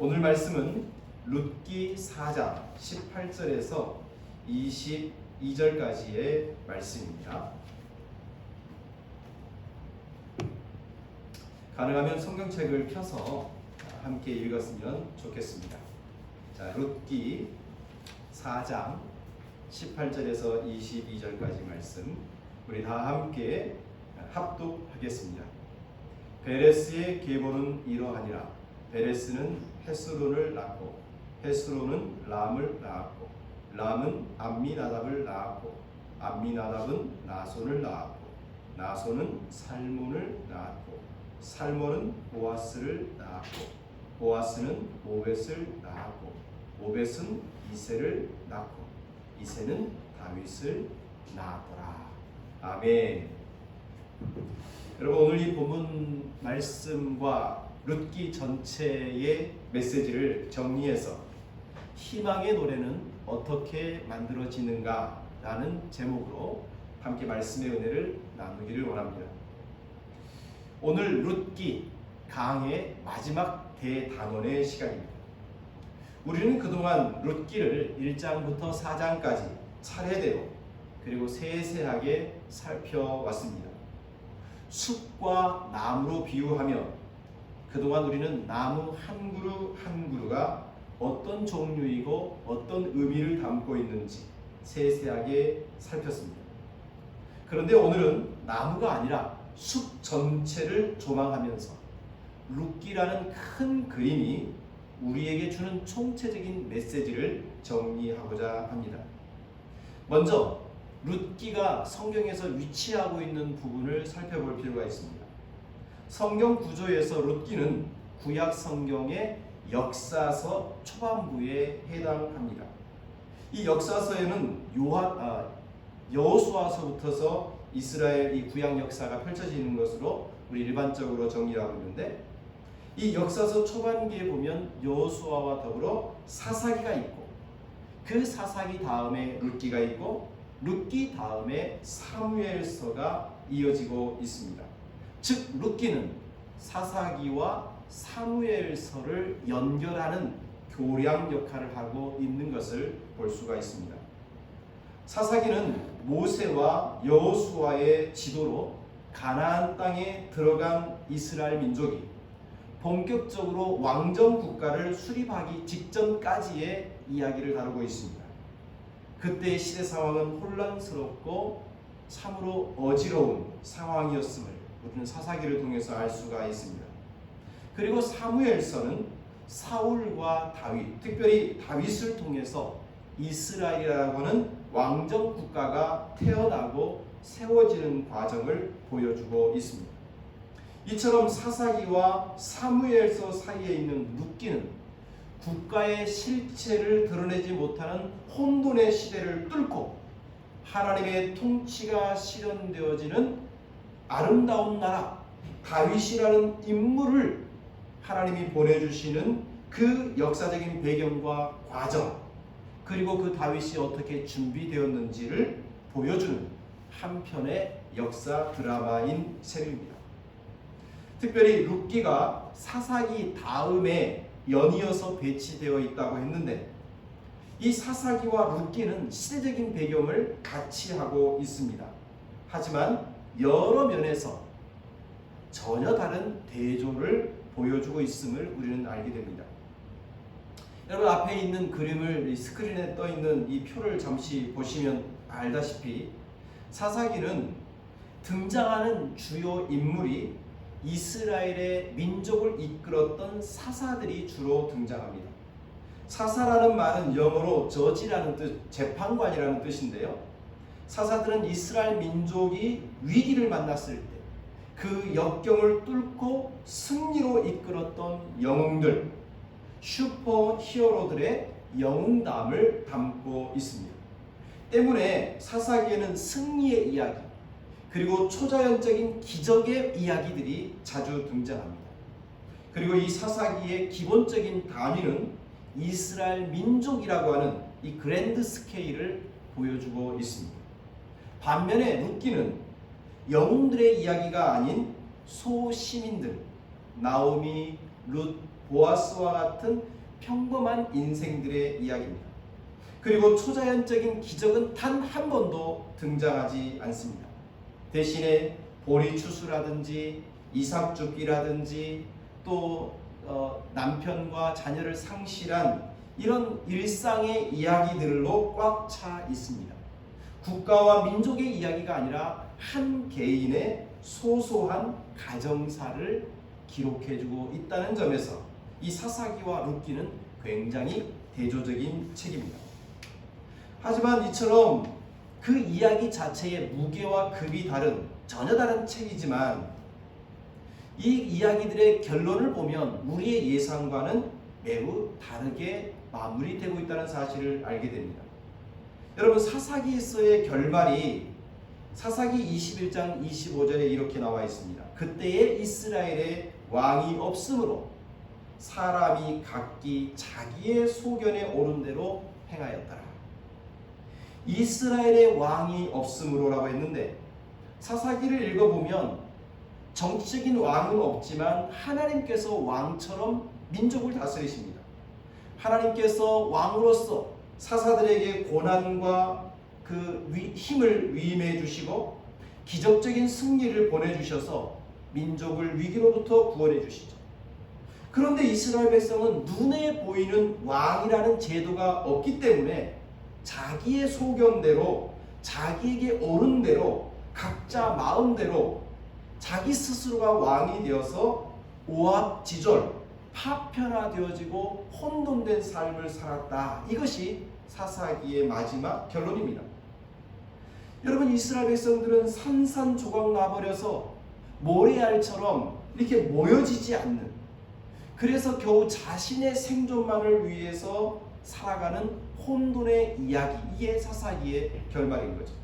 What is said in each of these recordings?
오늘 말씀은 룻기 4장 18절에서 22절까지의 말씀입니다. 가능하면 성경책을 펴서 함께 읽었으면 좋겠습니다. 자, 룻기 4장 18절에서 22절까지 말씀 우리 다 함께 합독하겠습니다. 베레스의 계보는 이러하니라. 베레스는 헤스론을 낳고 헤스론은 람을 낳았고 람은 암미나답을 낳았고 암미나답은 나손을 낳았고 나손은 살몬을 낳았고 살몬은 보아스를 낳았고 보아스는 오벳을 낳았고 오벳은 이새를 낳고 이새는 다윗을 낳았더라. 아멘. 여러분, 오늘 이 본문 말씀과 룻기 전체의 메시지를 정리해서 희망의 노래는 어떻게 만들어지는가 라는 제목으로 함께 말씀의 은혜를 나누기를 원합니다. 오늘 룻기 강의 마지막 대단원의 시간입니다. 우리는 그동안 룻기를 1장부터 4장까지 차례대로 그리고 세세하게 살펴왔습니다. 숲과 나무로 비유하며 그동안 우리는 나무 한 그루 한 그루가 어떤 종류이고 어떤 의미를 담고 있는지 세세하게 살폈습니다. 그런데 오늘은 나무가 아니라 숲 전체를 조망하면서 룻기라는 큰 그림이 우리에게 주는 총체적인 메시지를 정리하고자 합니다. 먼저 룻기가 성경에서 위치하고 있는 부분을 살펴볼 필요가 있습니다. 성경 구조에서 룻기는 구약 성경의 역사서 초반부에 해당합니다. 이 역사서에는 여호수아서부터서 이스라엘 이 구약 역사가 펼쳐지는 것으로 우리 일반적으로 정리하고 있는데, 이 역사서 초반기에 보면 여호수아와 더불어 사사기가 있고 그 사사기 다음에 룻기가 있고 룻기 다음에 사무엘서가 이어지고 있습니다. 즉 룻기는 사사기와 사무엘서를 연결하는 교량 역할을 하고 있는 것을 볼 수가 있습니다. 사사기는 모세와 여호수아의 지도로 가나안 땅에 들어간 이스라엘 민족이 본격적으로 왕정 국가를 수립하기 직전까지의 이야기를 다루고 있습니다. 그때의 시대 상황은 혼란스럽고 참으로 어지러운 상황이었음을 우리는 사사기를 통해서 알 수가 있습니다. 그리고 사무엘서는 사울과 다윗, 특별히 다윗을 통해서 이스라엘이라고 하는 왕정 국가가 태어나고 세워지는 과정을 보여주고 있습니다. 이처럼 사사기와 사무엘서 사이에 있는 룻기는 국가의 실체를 드러내지 못하는 혼돈의 시대를 뚫고 하나님의 통치가 실현되어지는 아름다운 나라 다윗이라는 인물을 하나님이 보내주시는 그 역사적인 배경과 과정, 그리고 그 다윗이 어떻게 준비되었는지를 보여주는 한편의 역사 드라마인 셈입니다. 특별히 룻기가 사사기 다음에 연이어서 배치되어 있다고 했는데, 이 사사기와 룻기는 시대적인 배경을 같이 하고 있습니다. 하지만 여러 면에서 전혀 다른 대조를 보여주고 있음을 우리는 알게 됩니다. 여러분, 앞에 있는 그림을 스크린에 떠 있는 이 표를 잠시 보시면 알다시피 사사기는 등장하는 주요 인물이 이스라엘의 민족을 이끌었던 사사들이 주로 등장합니다. 사사라는 말은 영어로 저지라는 뜻, 재판관이라는 뜻인데요. 사사들은 이스라엘 민족이 위기를 만났을 때 그 역경을 뚫고 승리로 이끌었던 영웅들, 슈퍼 히어로들의 영웅담을 담고 있습니다. 때문에 사사기에는 승리의 이야기, 그리고 초자연적인 기적의 이야기들이 자주 등장합니다. 그리고 이 사사기의 기본적인 단위는 이스라엘 민족이라고 하는 이 그랜드 스케일을 보여주고 있습니다. 반면에 룻기는 영웅들의 이야기가 아닌 소시민들, 나오미, 룻, 보아스와 같은 평범한 인생들의 이야기입니다. 그리고 초자연적인 기적은 단 한 번도 등장하지 않습니다. 대신에 보리 추수라든지 이삭 죽기라든지 또 남편과 자녀를 상실한 이런 일상의 이야기들로 꽉 차 있습니다. 국가와 민족의 이야기가 아니라 한 개인의 소소한 가정사를 기록해주고 있다는 점에서 이 사사기와 룻기는 굉장히 대조적인 책입니다. 하지만 이처럼 그 이야기 자체의 무게와 급이 다른 전혀 다른 책이지만 이 이야기들의 결론을 보면 우리의 예상과는 매우 다르게 마무리되고 있다는 사실을 알게 됩니다. 여러분, 사사기서의 결말이 사사기 21장 25절에 이렇게 나와 있습니다. 그때에 이스라엘에 왕이 없으므로 사람이 각기 자기의 소견에 오른 대로 행하였더라. 이스라엘의 왕이 없으므로라고 했는데 사사기를 읽어보면 정치적인 왕은 없지만 하나님께서 왕처럼 민족을 다스리십니다. 하나님께서 왕으로서 사사들에게 고난과 그 힘을 위임해 주시고 기적적인 승리를 보내주셔서 민족을 위기로부터 구원해 주시죠. 그런데 이스라엘 백성은 눈에 보이는 왕이라는 제도가 없기 때문에 자기의 소견대로 자기에게 옳은 대로 각자 마음대로 자기 스스로가 왕이 되어서 오합지졸 파편화되어지고 혼돈된 삶을 살았다. 이것이 사사기의 마지막 결론입니다. 여러분, 이스라엘 백성들은 산산조각 나버려서 모래알처럼 이렇게 모여지지 않는, 그래서 겨우 자신의 생존만을 위해서 살아가는 혼돈의 이야기, 이게 사사기의 결말인 거죠.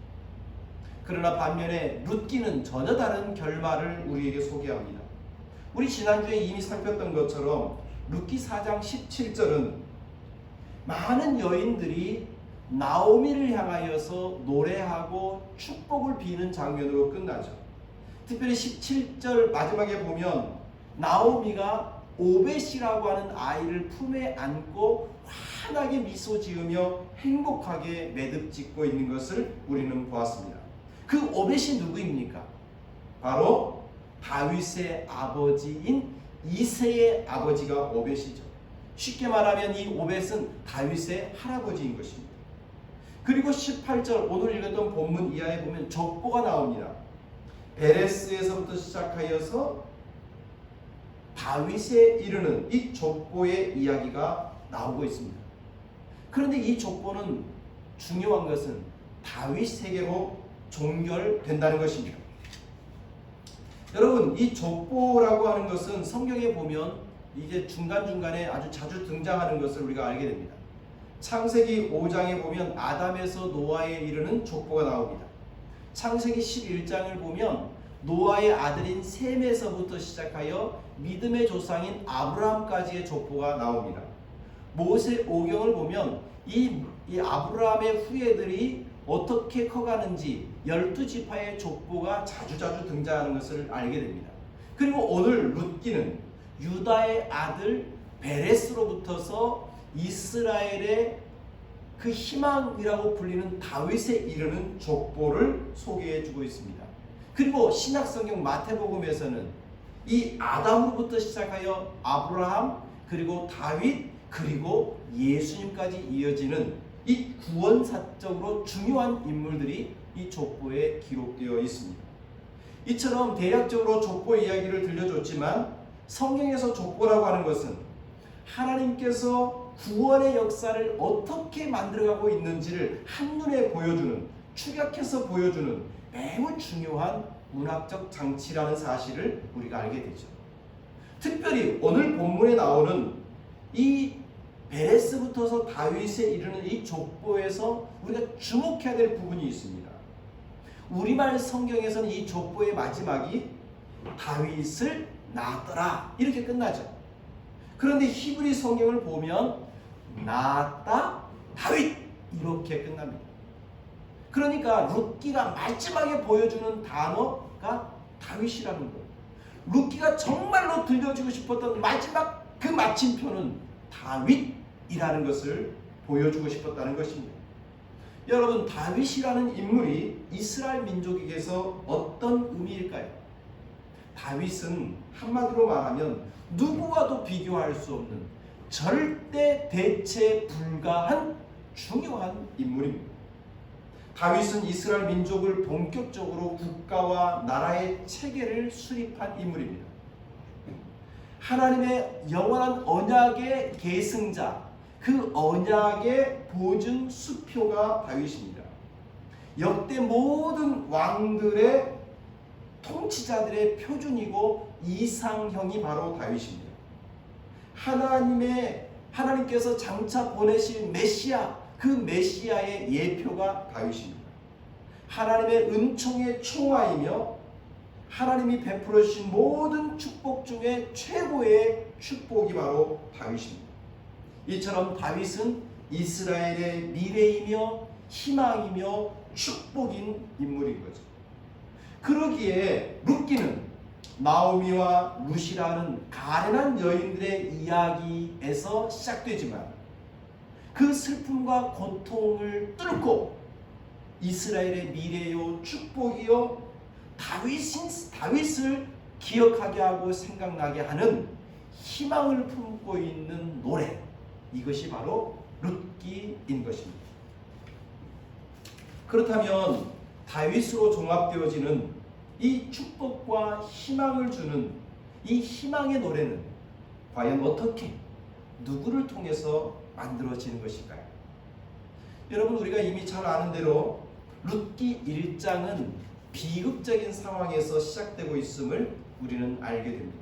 그러나 반면에 룻기는 전혀 다른 결말을 우리에게 소개합니다. 우리 지난주에 이미 살폈던 것처럼 룻기 4장 17절은 많은 여인들이 나오미를 향하여서 노래하고 축복을 비는 장면으로 끝나죠. 특별히 17절 마지막에 보면 나오미가 오벳이라고 하는 아이를 품에 안고 환하게 미소 지으며 행복하게 매듭 짓고 있는 것을 우리는 보았습니다. 그 오벳이 누구입니까? 바로 다윗의 아버지인 이새의 아버지가 오벳이죠. 쉽게 말하면 이 오벳은 다윗의 할아버지인 것입니다. 그리고 18절 오늘 읽었던 본문 이하에 보면 족보가 나옵니다. 베레스에서부터 시작하여서 다윗에 이르는 이 족보의 이야기가 나오고 있습니다. 그런데 이 족보는 중요한 것은 다윗 세계로 종결된다는 것입니다. 여러분, 이 족보라고 하는 것은 성경에 보면 이게 중간중간에 아주 자주 등장하는 것을 우리가 알게 됩니다. 창세기 5장에 보면 아담에서 노아에 이르는 족보가 나옵니다. 창세기 11장을 보면 노아의 아들인 셈에서부터 시작하여 믿음의 조상인 아브라함까지의 족보가 나옵니다. 모세오경을 보면 이 아브라함의 후예들이 어떻게 커가는지 12지파의 족보가 자주자주 등장하는 것을 알게 됩니다. 그리고 오늘 룻기는 유다의 아들 베레스로부터서 이스라엘의 그 희망이라고 불리는 다윗에 이르는 족보를 소개해주고 있습니다. 그리고 신약성경 마태복음에서는 이 아담으로부터 시작하여 아브라함, 그리고 다윗, 그리고 예수님까지 이어지는 이 구원사적으로 중요한 인물들이 이 족보에 기록되어 있습니다. 이처럼 대략적으로 족보 이야기를 들려줬지만 성경에서 족보라고 하는 것은 하나님께서 구원의 역사를 어떻게 만들어가고 있는지를 한눈에 보여주는, 축약해서 보여주는 매우 중요한 문학적 장치라는 사실을 우리가 알게 되죠. 특별히 오늘 본문에 나오는 이 베레스부터서 다윗에 이르는 이 족보에서 우리가 주목해야 될 부분이 있습니다. 우리말 성경에서는 이 족보의 마지막이 다윗을 낳았더라 이렇게 끝나죠. 그런데 히브리 성경을 보면 낳았다 다윗 이렇게 끝납니다. 그러니까 룻기가 마지막에 보여주는 단어가 다윗이라는 거예요. 룻기가 정말로 들려주고 싶었던 마지막 그 그 마침표는 다윗이라는 것을 보여주고 싶었다는 것입니다. 여러분, 다윗이라는 인물이 이스라엘 민족에게서 어떤 의미일까요? 다윗은 한마디로 말하면 누구와도 비교할 수 없는 절대 대체 불가한 중요한 인물입니다. 다윗은 이스라엘 민족을 본격적으로 국가와 나라의 체계를 수립한 인물입니다. 하나님의 영원한 언약의 계승자, 그 언약의 보증 수표가 다윗입니다. 역대 모든 왕들의 통치자들의 표준이고 이상형이 바로 다윗입니다. 하나님께서 장차 보내실 메시아, 그 메시아의 예표가 다윗입니다. 하나님의 은총의 총화이며 하나님이 베풀어 주신 모든 축복 중에 최고의 축복이 바로 다윗입니다. 이처럼 다윗은 이스라엘의 미래이며 희망이며 축복인 인물인 거죠. 그러기에 룻기는 나오미와 룻이라는 가련한 여인들의 이야기에서 시작되지만 그 슬픔과 고통을 뚫고 이스라엘의 미래요 축복이요 다윗을 기억하게 하고 생각나게 하는 희망을 품고 있는 노래, 이것이 바로 룻기인 것입니다. 그렇다면 다윗으로 종합되어지는 이 축복과 희망을 주는 이 희망의 노래는 과연 어떻게, 누구를 통해서 만들어지는 것일까요? 여러분, 우리가 이미 잘 아는 대로 룻기 1장은 비극적인 상황에서 시작되고 있음을 우리는 알게 됩니다.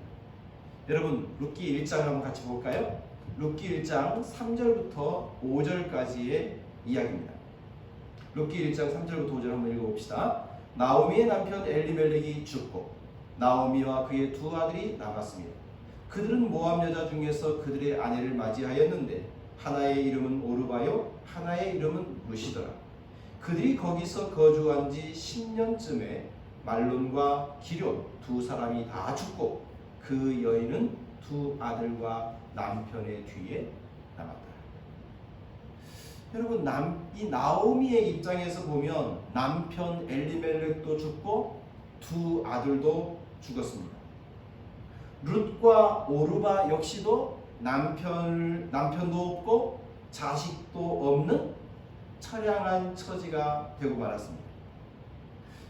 여러분, 룻기 1장을 한번 같이 볼까요? 룻기 1장 3절부터 5절까지의 이야기입니다. 룻기 1장 3절부터 5절 한번 읽어봅시다. 나오미의 남편 엘리멜렉이 죽고 나오미와 그의 두 아들이 남았습니다. 그들은 모압 여자 중에서 그들의 아내를 맞이하였는데 하나의 이름은 오르바요 하나의 이름은 룻이더라. 그들이 거기서 거주한 지 10년쯤에 말론과 기럇 두 사람이 다 죽고 그 여인은 두 아들과 남편의 뒤에 남았다. 여러분, 이 나오미의 입장에서 보면 남편 엘리멜렉도 죽고 두 아들도 죽었습니다. 룻과 오르바 역시도 남편도 없고 자식도 없는 처량한 처지가 되고 말았습니다.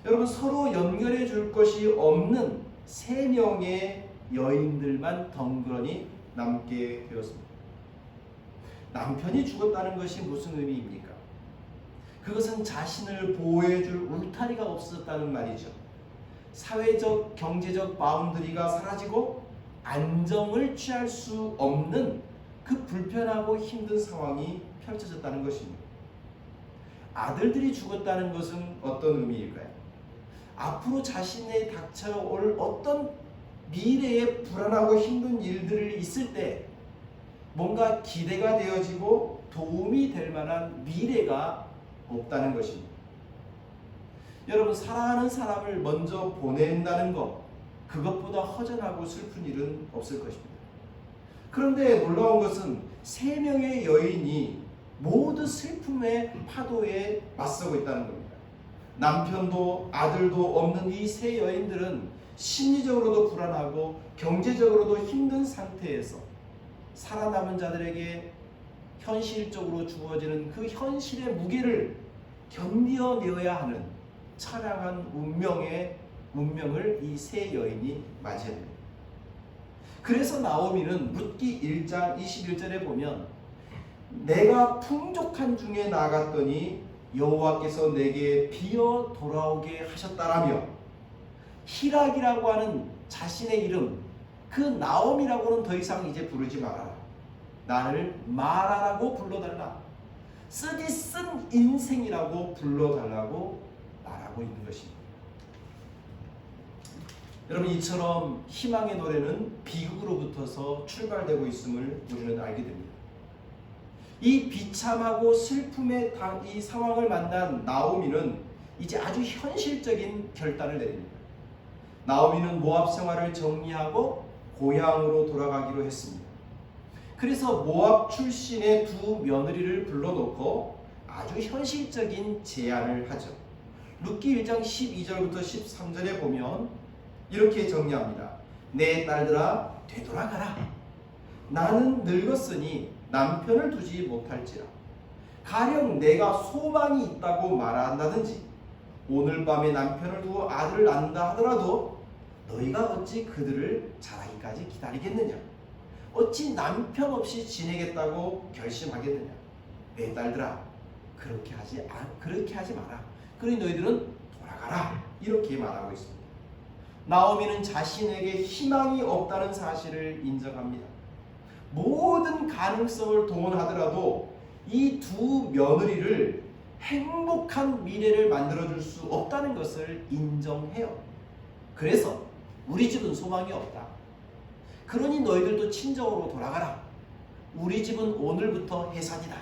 여러분, 서로 연결해 줄 것이 없는 세 명의 여인들만 덩그러니 남게 되었습니다. 남편이 죽었다는 것이 무슨 의미입니까? 그것은 자신을 보호해줄 울타리가 없었다는 말이죠. 사회적, 경제적 바운더리가 사라지고 안정을 취할 수 없는 그 불편하고 힘든 상황이 펼쳐졌다는 것입니다. 아들들이 죽었다는 것은 어떤 의미일까요? 앞으로 자신에 닥쳐올 어떤 미래에 불안하고 힘든 일들이 있을 때 뭔가 기대가 되어지고 도움이 될 만한 미래가 없다는 것입니다. 여러분, 사랑하는 사람을 먼저 보낸다는 것, 그것보다 허전하고 슬픈 일은 없을 것입니다. 그런데 놀라운 것은 세 명의 여인이 모두 슬픔의 파도에 맞서고 있다는 겁니다. 남편도 아들도 없는 이 세 여인들은 심리적으로도 불안하고 경제적으로도 힘든 상태에서 살아남은 자들에게 현실적으로 주어지는 그 현실의 무게를 견뎌내어야 하는 처량한 운명을 이 세 여인이 맞이합니다. 그래서 나오미는 룻기 1장 21절에 보면 내가 풍족한 중에 나갔더니 여호와께서 내게 비어 돌아오게 하셨다라며 히락이라고 하는 자신의 이름, 그 나오미라고는 더 이상 이제 부르지 말아라. 나를 마라라고 불러달라. 쓰디쓴 인생이라고 불러달라고 말하고 있는 것입니다. 여러분, 이처럼 희망의 노래는 비극으로부터서 출발되고 있음을 우리는 알게 됩니다. 이 비참하고 슬픔의 이 상황을 만난 나오미는 이제 아주 현실적인 결단을 내립니다. 나오미는 모압 생활을 정리하고 고향으로 돌아가기로 했습니다. 그래서 모압 출신의 두 며느리를 불러놓고 아주 현실적인 제안을 하죠. 룻기 1장 12절부터 13절에 보면 이렇게 정리합니다. 내 딸들아 되돌아가라. 나는 늙었으니 남편을 두지 못할지라. 가령 내가 소망이 있다고 말한다든지 오늘 밤에 남편을 두고 아들을 낳는다 하더라도 너희가 어찌 그들을 자라기까지 기다리겠느냐? 어찌 남편 없이 지내겠다고 결심하겠느냐? 내 딸들아 그렇게 하지 마라. 그러니 너희들은 돌아가라. 이렇게 말하고 있습니다. 나오미는 자신에게 희망이 없다는 사실을 인정합니다. 모든 가능성을 동원하더라도 이 두 며느리를 행복한 미래를 만들어줄 수 없다는 것을 인정해요. 그래서 우리 집은 소망이 없다. 그러니 너희들도 친정으로 돌아가라. 우리 집은 오늘부터 해산이다.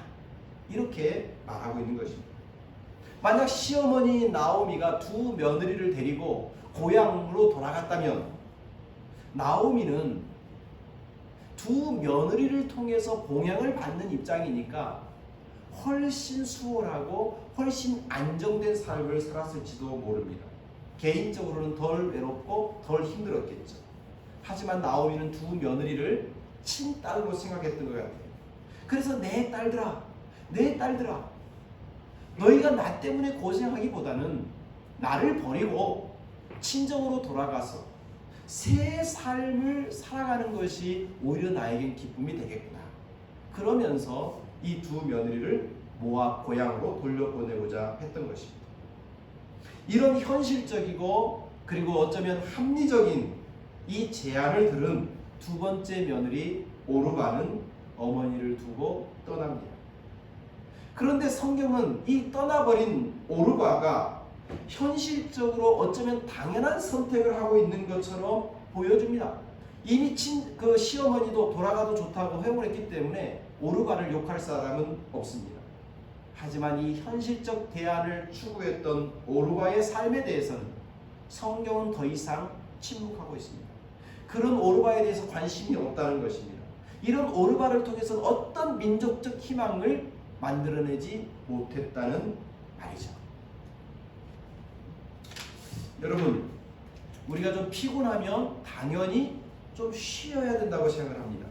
이렇게 말하고 있는 것입니다. 만약 시어머니 나오미가 두 며느리를 데리고 고향으로 돌아갔다면 나오미는 두 며느리를 통해서 봉양을 받는 입장이니까 훨씬 수월하고 훨씬 안정된 삶을 살았을지도 모릅니다. 개인적으로는 덜 외롭고 덜 힘들었겠죠. 하지만 나오미는 두 며느리를 친딸로 생각했던 것 같아요. 그래서 내 딸들아 너희가 나 때문에 고생하기보다는 나를 버리고 친정으로 돌아가서 새 삶을 살아가는 것이 오히려 나에겐 기쁨이 되겠구나. 그러면서 이 두 며느리를 모압 고향으로 돌려보내고자 했던 것입니다. 이런 현실적이고 그리고 어쩌면 합리적인 이 제안을 들은 두 번째 며느리 오르바는 어머니를 두고 떠납니다. 그런데 성경은 이 떠나버린 오르바가 현실적으로 어쩌면 당연한 선택을 하고 있는 것처럼 보여줍니다. 이미 그 시어머니도 돌아가도 좋다고 허용을 했기 때문에 오르바를 욕할 사람은 없습니다. 하지만 이 현실적 대안을 추구했던 오르바의 삶에 대해서는 성경은 더 이상 침묵하고 있습니다. 그런 오르바에 대해서 관심이 없다는 것입니다. 이런 오르바를 통해서는 어떤 민족적 희망을 만들어내지 못했다는 말이죠. 여러분, 우리가 좀 피곤하면 당연히 좀 쉬어야 된다고 생각을 합니다.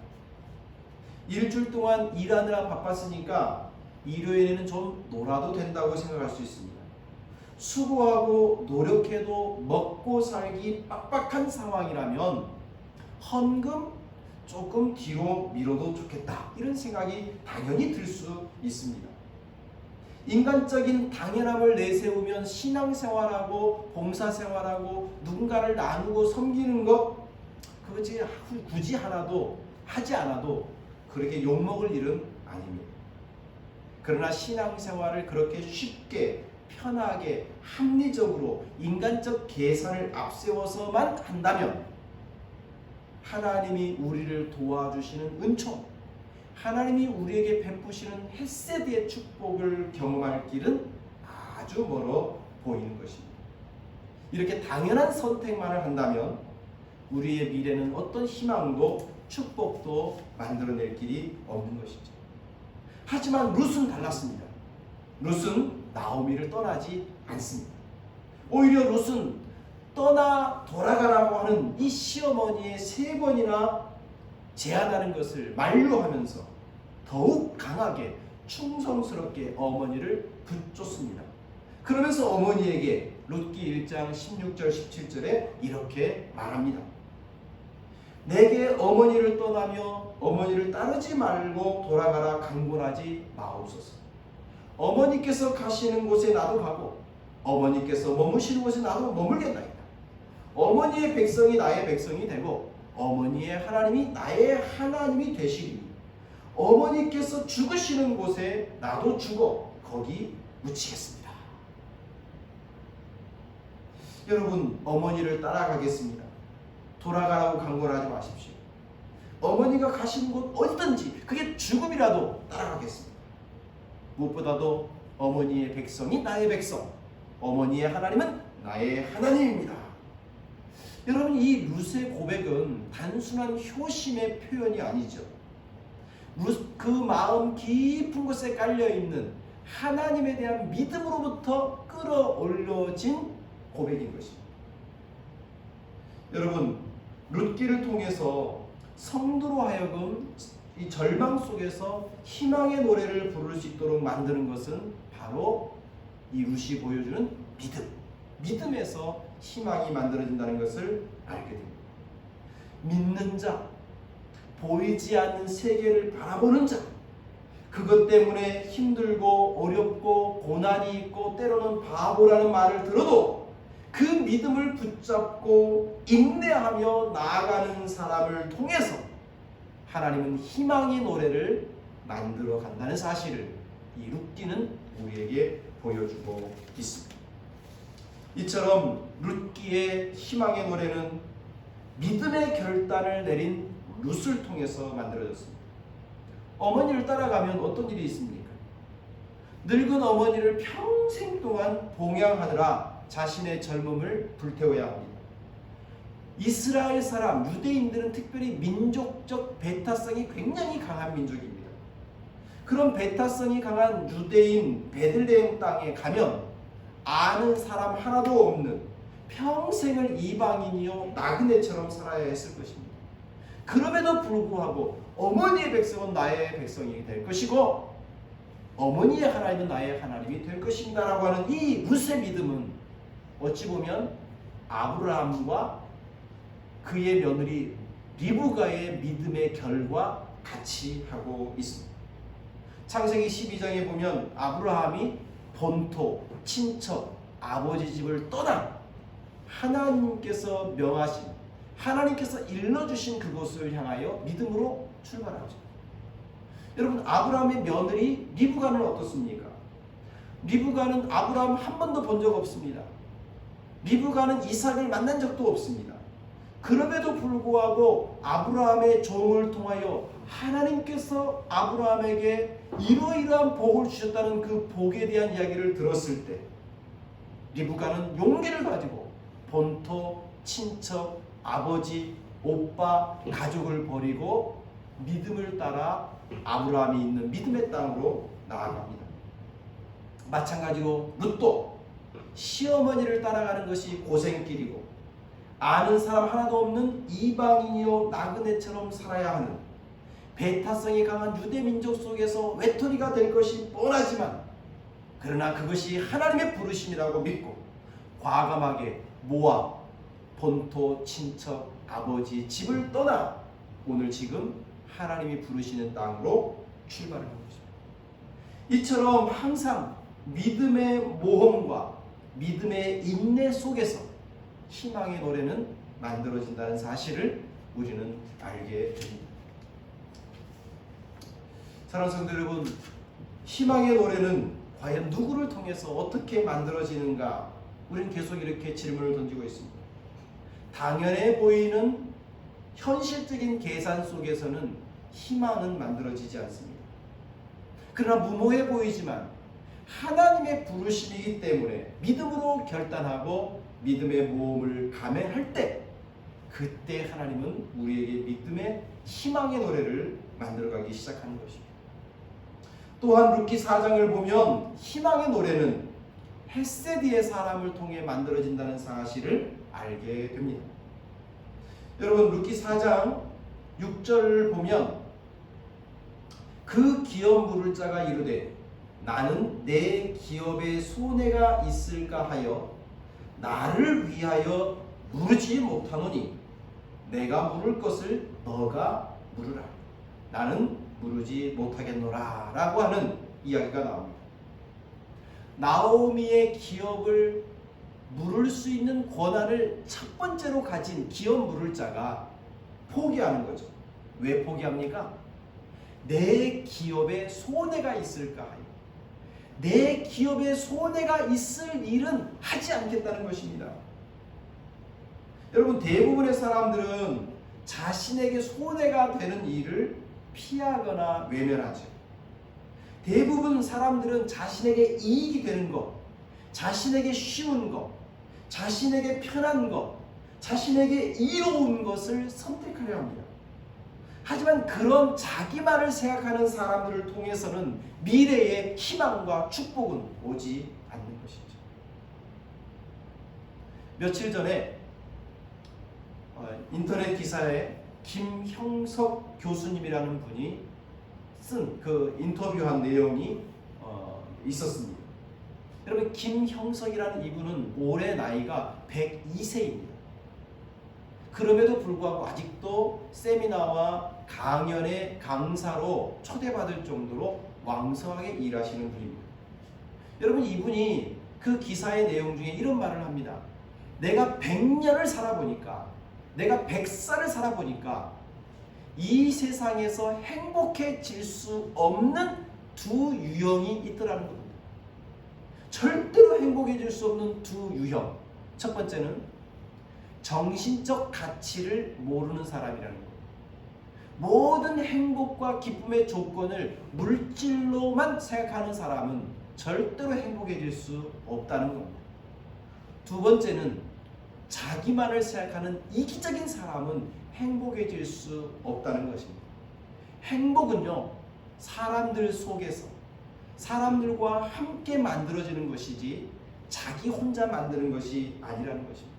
일주일 동안 일하느라 바빴으니까 일요일에는 좀 놀아도 된다고 생각할 수 있습니다. 수고하고 노력해도 먹고 살기 빡빡한 상황이라면 헌금 조금 뒤로 미뤄도 좋겠다, 이런 생각이 당연히 들 수 있습니다. 인간적인 당연함을 내세우면 신앙생활하고 봉사생활하고 누군가를 나누고 섬기는 것, 그것이 굳이 하나도 하지 않아도 그렇게 욕먹을 일은 아닙니다. 그러나 신앙생활을 그렇게 쉽게 편하게 합리적으로 인간적 계산을 앞세워서만 한다면 하나님이 우리를 도와주시는 은총, 하나님이 우리에게 베푸시는 헷세드의 축복을 경험할 길은 아주 멀어 보이는 것입니다. 이렇게 당연한 선택만을 한다면 우리의 미래는 어떤 희망도 축복도 만들어낼 길이 없는 것이죠. 하지만 룻은 달랐습니다. 룻은 나오미를 떠나지 않습니다. 오히려 룻은 돌아가라고 하는 이 시어머니의 세 번이나 제안하는 것을 만류하면서 더욱 강하게 충성스럽게 어머니를 붙쫓습니다. 그러면서 어머니에게 룻기 1장 16절 17절에 이렇게 말합니다. 내게 어머니를 떠나며 어머니를 따르지 말고 돌아가라 강권하지 마옵소서. 어머니께서 가시는 곳에 나도 가고 어머니께서 머무시는 곳에 나도 머물겠나이다. 어머니의 백성이 나의 백성이 되고 어머니의 하나님이 나의 하나님이 되시리니 어머니께서 죽으시는 곳에 나도 죽어 거기 묻히겠습니다. 여러분, 어머니를 따라가겠습니다. 돌아가라고 강권하지 마십시오. 어머니가 가시는 곳 어디든지 그게 죽음이라도 따라가겠습니다. 무엇보다도 어머니의 백성이 나의 백성, 어머니의 하나님은 나의 하나님입니다. 여러분, 이 룻의 고백은 단순한 효심의 표현이 아니죠. 그 마음 깊은 곳에 깔려있는 하나님에 대한 믿음으로부터 끌어올려진 고백인 것입니다. 여러분, 룻기를 통해서 성도로 하여금 이 절망 속에서 희망의 노래를 부를 수 있도록 만드는 것은 바로 이 룻이 보여주는 믿음에서 희망이 만들어진다는 것을 알게 됩니다. 믿는 자, 보이지 않는 세계를 바라보는 자, 그것 때문에 힘들고 어렵고 고난이 있고 때로는 바보라는 말을 들어도 그 믿음을 붙잡고 인내하며 나아가는 사람을 통해서 하나님은 희망의 노래를 만들어 간다는 사실을 이 룻기는 우리에게 보여주고 있습니다. 이처럼 룻기의 희망의 노래는 믿음의 결단을 내린 룻을 통해서 만들어졌습니다. 어머니를 따라가면 어떤 일이 있습니까? 늙은 어머니를 평생 동안 봉양하느라 자신의 젊음을 불태워야 합니다. 이스라엘 사람, 유대인들은 특별히 민족적 배타성이 굉장히 강한 민족입니다. 그런 배타성이 강한 유대인 베들레헴 땅에 가면 아는 사람 하나도 없는 평생을 이방인이요 나그네처럼 살아야 했을 것입니다. 그럼에도 불구하고 어머니의 백성은 나의 백성이 될 것이고 어머니의 하나님은 나의 하나님이 될 것입니다 라고 하는 이 룻의 믿음은 어찌 보면 아브라함과 그의 며느리 리브가의 믿음의 결과 같이 하고 있습니다. 창세기 12장에 보면 아브라함이 본토, 친척, 아버지 집을 떠나 하나님께서 명하신, 하나님께서 일러주신 그곳을 향하여 믿음으로 출발하죠. 여러분, 아브라함의 며느리 리브가는 어떻습니까? 리브가는 아브라함 한 번도 본 적 없습니다. 리브가는 이삭을 만난 적도 없습니다. 그럼에도 불구하고 아브라함의 종을 통하여 하나님께서 아브라함에게 이러이러한 복을 주셨다는 그 복에 대한 이야기를 들었을 때 리브가는 용기를 가지고 본토, 친척, 아버지, 오빠, 가족을 버리고 믿음을 따라 아브라함이 있는 믿음의 땅으로 나아갑니다. 마찬가지로 룻도 시어머니를 따라가는 것이 고생길이고 아는 사람 하나도 없는 이방인이요 나그네처럼 살아야 하는 배타성이 강한 유대민족 속에서 외톨이가 될 것이 뻔하지만 그러나 그것이 하나님의 부르심이라고 믿고 과감하게 모아 본토, 친척, 아버지, 집을 떠나 오늘 지금 하나님이 부르시는 땅으로 출발하는 것입니다. 이처럼 항상 믿음의 모험과 믿음의 인내 속에서 희망의 노래는 만들어진다는 사실을 우리는 알게 됩니다. 사랑하는 성도 여러분, 희망의 노래는 과연 누구를 통해서 어떻게 만들어지는가? 우리는 계속 이렇게 질문을 던지고 있습니다. 당연해 보이는 현실적인 계산 속에서는 희망은 만들어지지 않습니다. 그러나 무모해 보이지만 하나님의 부르심이기 때문에 믿음으로 결단하고 믿음의 모험을 감행할 때 그때 하나님은 우리에게 믿음의 희망의 노래를 만들어가기 시작하는 것입니다. 또한 룻기 4장을 보면 희망의 노래는 헷세디의 사람을 통해 만들어진다는 사실을 알게 됩니다. 여러분, 룻기 4장 6절을 보면 그 기업 물을 자가 이르되 나는 내 기업에 손해가 있을까 하여 나를 위하여 물으지 못하노니 내가 물을 것을 너가 물으라. 나는 물으지 못하겠노라 라고 하는 이야기가 나옵니다. 나오미의 기업을 물을 수 있는 권한을 첫 번째로 가진 기업 물을 자가 포기하는 거죠. 왜 포기합니까? 내 기업에 손해가 있을까 하여 내 기업에 손해가 있을 일은 하지 않겠다는 것입니다. 여러분, 대부분의 사람들은 자신에게 손해가 되는 일을 피하거나 외면하죠. 대부분 사람들은 자신에게 이익이 되는 것, 자신에게 쉬운 것, 자신에게 편한 것, 자신에게 이로운 것을 선택하려 합니다. 하지만 그런 자기만을 생각하는 사람들을 통해서는 미래의 희망과 축복은 오지 않는 것이죠. 며칠 전에 인터넷 기사에 김형석 교수님이라는 분이 쓴 그 인터뷰한 내용이 있었습니다. 여러분, 김형석이라는 이분은 올해 나이가 102세입니다. 그럼에도 불구하고 아직도 세미나와 강연의 강사로 초대받을 정도로 왕성하게 일하시는 분입니다. 여러분, 이분이 그 기사의 내용 중에 이런 말을 합니다. 내가 100년을 살아보니까, 내가 100살을 살아보니까 이 세상에서 행복해질 수 없는 두 유형이 있더라는 겁니다. 절대로 행복해질 수 없는 두 유형. 첫 번째는 정신적 가치를 모르는 사람이라는 것. 모든 행복과 기쁨의 조건을 물질로만 생각하는 사람은 절대로 행복해질 수 없다는 겁니다. 두 번째는 자기만을 생각하는 이기적인 사람은 행복해질 수 없다는 것입니다. 행복은요, 사람들 속에서 사람들과 함께 만들어지는 것이지 자기 혼자 만드는 것이 아니라는 것입니다.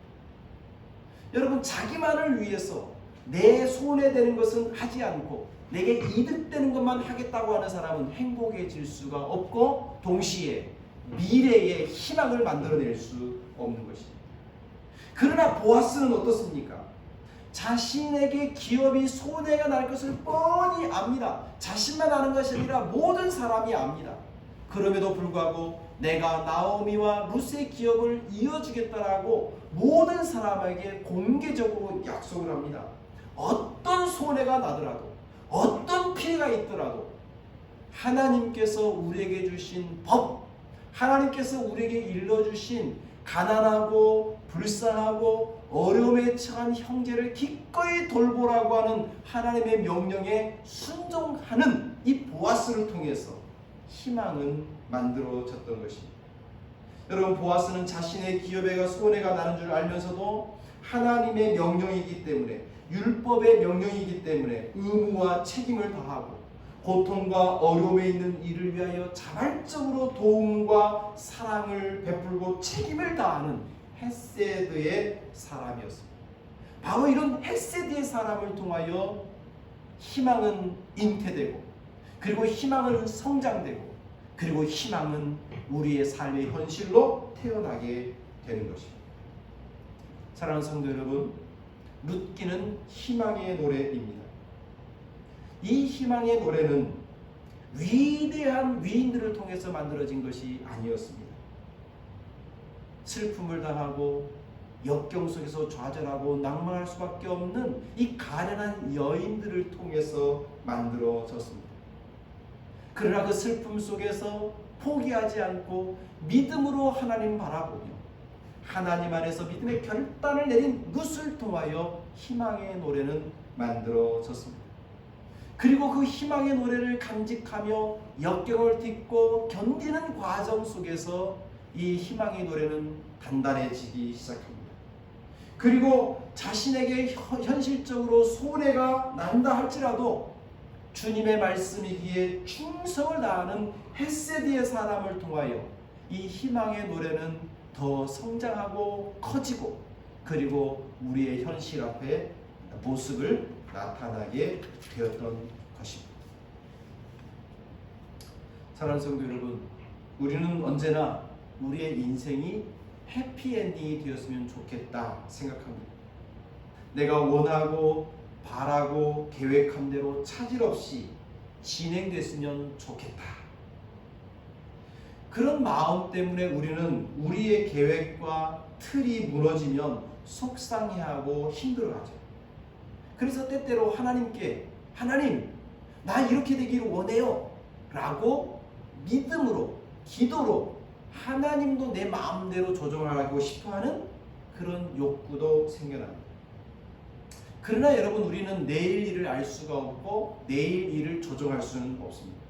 여러분, 자기만을 위해서 내 손에 되는 것은 하지 않고 내게 이득되는 것만 하겠다고 하는 사람은 행복해질 수가 없고 동시에 미래의 희망을 만들어낼 수 없는 것입니다. 그러나 보아스는 어떻습니까? 자신에게 기업이 손해가 날 것을 뻔히 압니다. 자신만 아는 것이 아니라 모든 사람이 압니다. 그럼에도 불구하고 내가 나오미와 룻의 기업을 이어주겠다라고 모든 사람에게 공개적으로 약속을 합니다. 어떤 손해가 나더라도, 어떤 피해가 있더라도 하나님께서 우리에게 주신 법, 하나님께서 우리에게 일러주신 가난하고 불쌍하고 어려움에 처한 형제를 기꺼이 돌보라고 하는 하나님의 명령에 순종하는 이 보아스를 통해서 희망은 만들어졌던 것입니다. 여러분, 보아스는 자신의 기업에가 손해가 나는 줄 알면서도 하나님의 명령이기 때문에, 율법의 명령이기 때문에 의무와 책임을 다하고 고통과 어려움에 있는 이를 위하여 자발적으로 도움과 사랑을 베풀고 책임을 다하는 헤세드의 사람이었습니다. 바로 이런 헤세드의 사람을 통하여 희망은 잉태되고, 그리고 희망은 성장되고, 그리고 희망은 우리의 삶의 현실로 태어나게 되는 것입니다. 사랑하는 성도 여러분, 룻기는 희망의 노래입니다. 이 희망의 노래는 위대한 위인들을 통해서 만들어진 것이 아니었습니다. 슬픔을 당하고 역경 속에서 좌절하고 낭만할 수밖에 없는 이 가련한 여인들을 통해서 만들어졌습니다. 그러나 그 슬픔 속에서 포기하지 않고 믿음으로 하나님 바라보며 하나님 안에서 믿음의 결단을 내린 룻을 통하여 희망의 노래는 만들어졌습니다. 그리고 그 희망의 노래를 간직하며 역경을 딛고 견디는 과정 속에서 이 희망의 노래는 단단해지기 시작합니다. 그리고 자신에게 현실적으로 손해가 난다 할지라도 주님의 말씀이기에 충성을 다하는 헤세드의 사람을 통하여 이 희망의 노래는 더 성장하고 커지고, 그리고 우리의 현실 앞에 모습을 나타나게 되었던 것입니다. 사랑하는 성도 여러분, 우리는 언제나 우리의 인생이 해피엔딩이 되었으면 좋겠다 생각합니다. 내가 원하고 바라고 계획한 대로 차질 없이 진행됐으면 좋겠다. 그런 마음 때문에 우리는 우리의 계획과 틀이 무너지면 속상해하고 힘들어하죠. 그래서 때때로 하나님께, 하나님, 나 이렇게 되기를 원해요 라고 믿음으로, 기도로 하나님도 내 마음대로 조정하고 싶어하는 그런 욕구도 생겨납니다. 그러나 여러분, 우리는 내일 일을 알 수가 없고 내일 일을 조정할 수는 없습니다.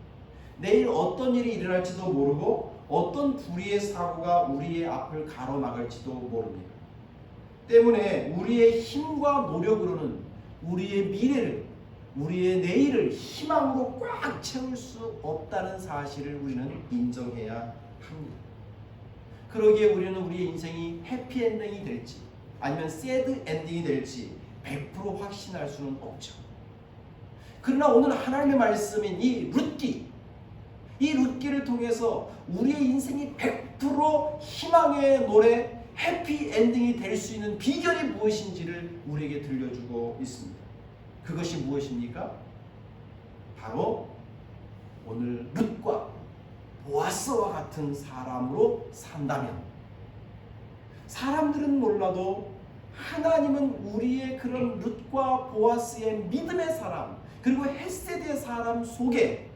내일 어떤 일이 일어날지도 모르고 어떤 불의의 사고가 우리의 앞을 가로막을지도 모릅니다. 때문에 우리의 힘과 노력으로는 우리의 미래를 우리의 내일을 희망으로 꽉 채울 수 없다는 사실을 우리는 인정해야 합니다. 그러기에 우리는 우리의 인생이 해피엔딩이 될지 아니면 새드 엔딩이 될지 100% 확신할 수는 없죠. 그러나 오늘 하나님의 말씀인 이 룻기를 통해서 우리의 인생이 100% 희망의 노래, 해피엔딩이 될 수 있는 비결이 무엇인지를 우리에게 들려주고 있습니다. 그것이 무엇입니까? 바로 오늘 룻과 보아스와 같은 사람으로 산다면, 사람들은 몰라도 하나님은 우리의 그런 룻과 보아스의 믿음의 사람, 그리고 헷세드의 사람 속에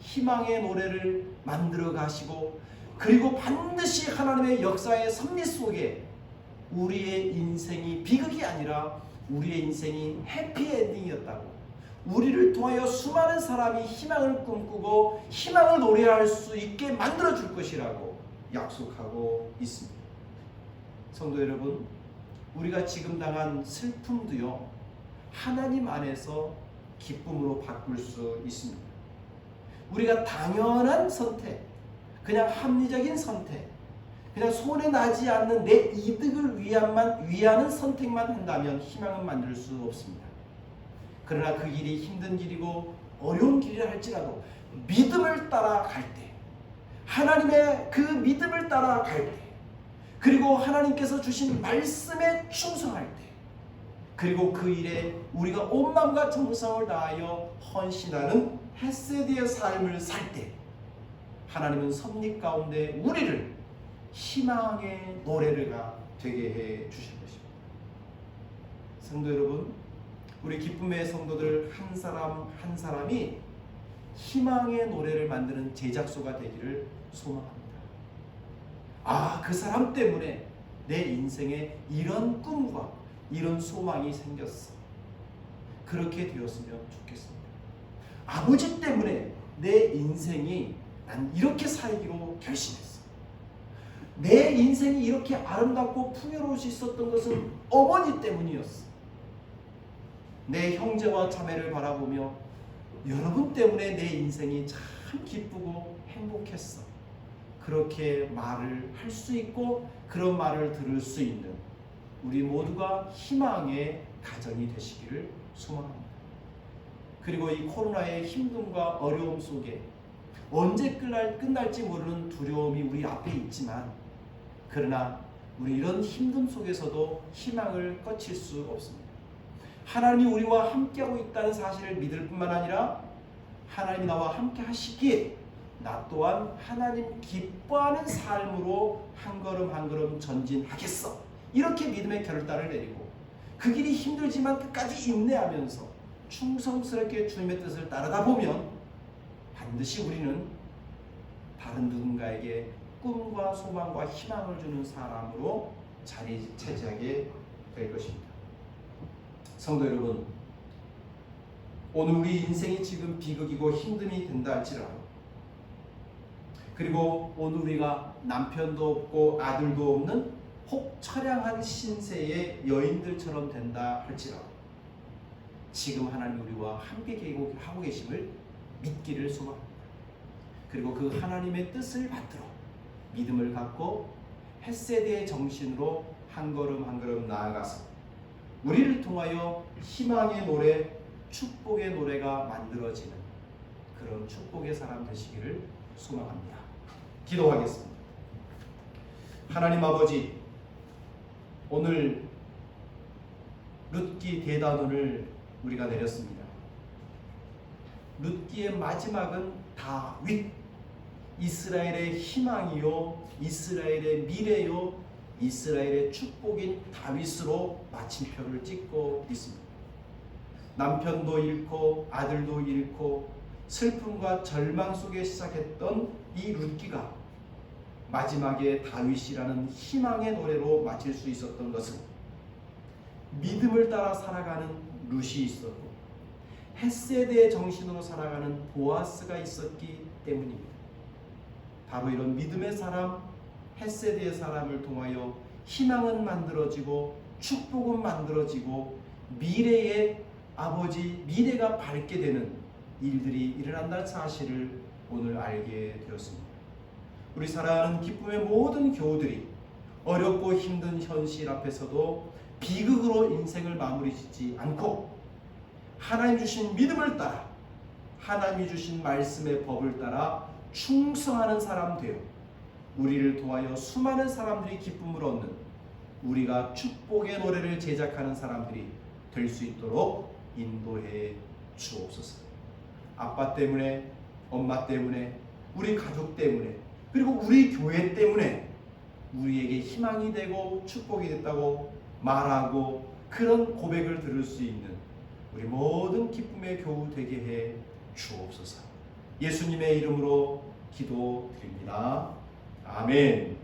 희망의 노래를 만들어 가시고, 그리고 반드시 하나님의 역사의 섭리 속에 우리의 인생이 비극이 아니라 우리의 인생이 해피엔딩이었다고, 우리를 통하여 수많은 사람이 희망을 꿈꾸고 희망을 노래할 수 있게 만들어 줄 것이라고 약속하고 있습니다. 성도 여러분, 우리가 지금 당한 슬픔도요, 하나님 안에서 기쁨으로 바꿀 수 있습니다. 우리가 당연한 선택, 그냥 합리적인 선택, 그냥 손에 나지 않는 내 이득을 위하는 선택만 한다면 희망은 만들 수 없습니다. 그러나 그 길이 힘든 길이고 어려운 길이라 할지라도 믿음을 따라갈 때, 하나님의 그 믿음을 따라갈 때, 그리고 하나님께서 주신 말씀에 충성할 때, 그리고 그 일에 우리가 온 마음과 정성을 다하여 헌신하는 헷세드의 삶을 살 때, 하나님은 섭리 가운데 우리를 희망의 노래가 되게 해 주실 것입니다. 성도 여러분, 우리 기쁨의 성도들 한 사람 한 사람이 희망의 노래를 만드는 제작소가 되기를 소망합니다. 그 사람 때문에 내 인생에 이런 꿈과 이런 소망이 생겼어. 그렇게 되었으면 좋겠습니다. 아버지 때문에 내 인생이 난 이렇게 살기로 결심했어. 내 인생이 이렇게 아름답고 풍요로울 수 있었던 것은 어머니 때문이었어. 내 형제와 자매를 바라보며 여러분 때문에 내 인생이 참 기쁘고 행복했어. 그렇게 말을 할 수 있고 그런 말을 들을 수 있는 우리 모두가 희망의 가정이 되시기를 소망합니다. 그리고 이 코로나의 힘듦과 어려움 속에 언제 끝날지 모르는 두려움이 우리 앞에 있지만, 그러나 우리 이런 힘듦 속에서도 희망을 꺼칠 수 없습니다. 하나님이 우리와 함께하고 있다는 사실을 믿을 뿐만 아니라 하나님이 나와 함께 하시기에 나 또한 하나님 기뻐하는 삶으로 한 걸음 한 걸음 전진하겠어. 이렇게 믿음의 결단을 내리고 그 길이 힘들지만 끝까지 인내하면서 충성스럽게 주님의 뜻을 따르다 보면 반드시 우리는 다른 누군가에게 꿈과 소망과 희망을 주는 사람으로 자리 차지하게 될 것입니다. 성도 여러분, 오늘 우리 인생이 지금 비극이고 힘듦이 된다 할지라도, 그리고 오늘 우리가 남편도 없고 아들도 없는 혹 처량한 신세의 여인들처럼 된다 할지라도 지금 하나님 우리와 함께 하고 계심을 믿기를 소망합니다. 그리고 그 하나님의 뜻을 받들어 믿음을 갖고 헷세드의 정신으로 한 걸음 한 걸음 나아가서 우리를 통하여 희망의 노래, 축복의 노래가 만들어지는 그런 축복의 사람 되시기를 소망합니다. 기도하겠습니다. 하나님 아버지, 오늘 룻기 대단원을 우리가 내렸습니다. 룻기의 마지막은 다윗, 이스라엘의 희망이요, 이스라엘의 미래요, 이스라엘의 축복인 다윗으로 마침표를 찍고 있습니다. 남편도 잃고 아들도 잃고 슬픔과 절망 속에 시작했던 이 룻기가 마지막에 다윗이라는 희망의 노래로 마칠 수 있었던 것은 믿음을 따라 살아가는 룻이 있었고 헷세드의 정신으로 살아가는 보아스가 있었기 때문입니다. 바로 이런 믿음의 사람, 헷세드의 사람을 통하여 희망은 만들어지고 축복은 만들어지고 미래의 아버지 미래가 밝게 되는 일들이 일어난다는 사실을 오늘 알게 되었습니다. 우리 사랑하는 기쁨의 모든 교우들이 어렵고 힘든 현실 앞에서도 비극으로 인생을 마무리 짓지 않고 하나님 주신 믿음을 따라 하나님이 주신 말씀의 법을 따라 충성하는 사람 되어 우리를 도하여 수많은 사람들이 기쁨을 얻는 우리가 축복의 노래를 제작하는 사람들이 될 수 있도록 인도해 주옵소서. 아빠 때문에, 엄마 때문에, 우리 가족 때문에, 그리고 우리 교회 때문에 우리에게 희망이 되고 축복이 됐다고 말하고 그런 고백을 들을 수 있는 우리 모든 기쁨의 교우 되게 해 주옵소서. 예수님의 이름으로 기도드립니다. 아멘.